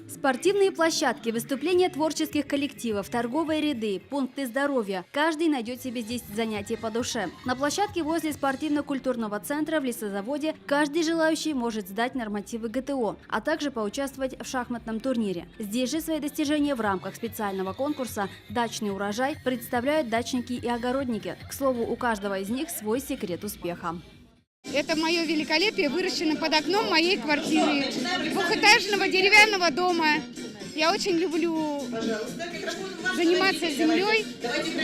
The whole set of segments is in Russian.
Спортивные площадки, выступления творческих коллективов, торговые ряды, пункты здоровья. Каждый найдет себе здесь занятие по душе. На площадке возле спортивно-культурного центра в лесозаводе каждый желающий может сдать нормативы ГТО, а также поучаствовать в шахматном турнире. Здесь же свои достижения в рамках специального конкурса «Дачный урожай» представляют дачники и огородники. К слову, у каждого из них свой секрет успеха. Это мое великолепие выращено под окном моей квартиры, двухэтажного деревянного дома. Я очень люблю заниматься землей,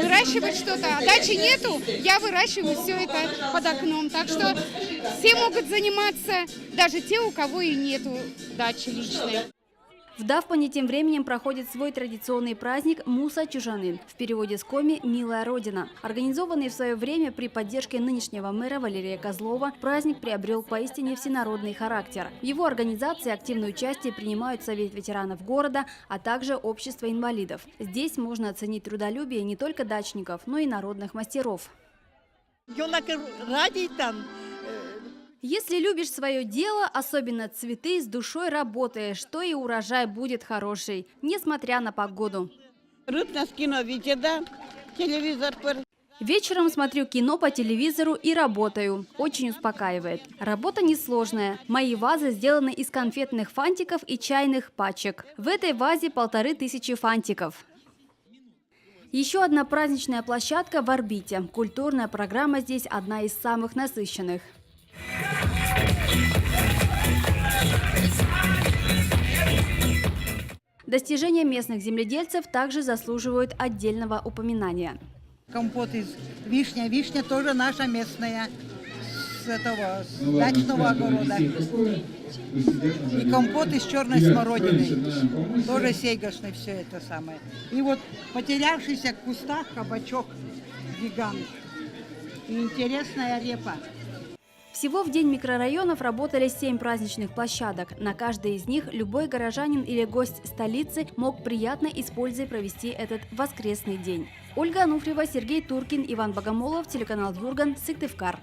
выращивать что-то. А дачи нету, я выращиваю все это под окном. Так что все могут заниматься, даже те, у кого и нету дачи личной. В Давпане тем временем проходит свой традиционный праздник Муса Чужаны, в переводе с коми «Милая Родина». Организованный в свое время при поддержке нынешнего мэра Валерия Козлова, праздник приобрел поистине всенародный характер. В его организации активное участие принимают Совет ветеранов города, а также Общество инвалидов. Здесь можно оценить трудолюбие не только дачников, но и народных мастеров. Если любишь свое дело, особенно цветы, с душой работаешь, то и урожай будет хороший, несмотря на погоду. Вечером смотрю кино по телевизору и работаю. Очень успокаивает. Работа несложная. Мои вазы сделаны из конфетных фантиков и чайных пачек. В этой вазе 1500 фантиков. Еще одна праздничная площадка в орбите. Культурная программа здесь одна из самых насыщенных. Достижения местных земледельцев также заслуживают отдельного упоминания. Компот из вишня. Вишня тоже наша местная, с дачного огорода. И компот из черной смородины, тоже сейгашный, все это самое. И вот потерявшийся в кустах кабачок гигант. И интересная репа. Всего в день микрорайонов работали 7 праздничных площадок. На каждой из них любой горожанин или гость столицы мог приятно и с пользой провести этот воскресный день. Ольга Ануфриева, Сергей Туркин, Иван Богомолов, телеканал Юрган, Сыктывкар.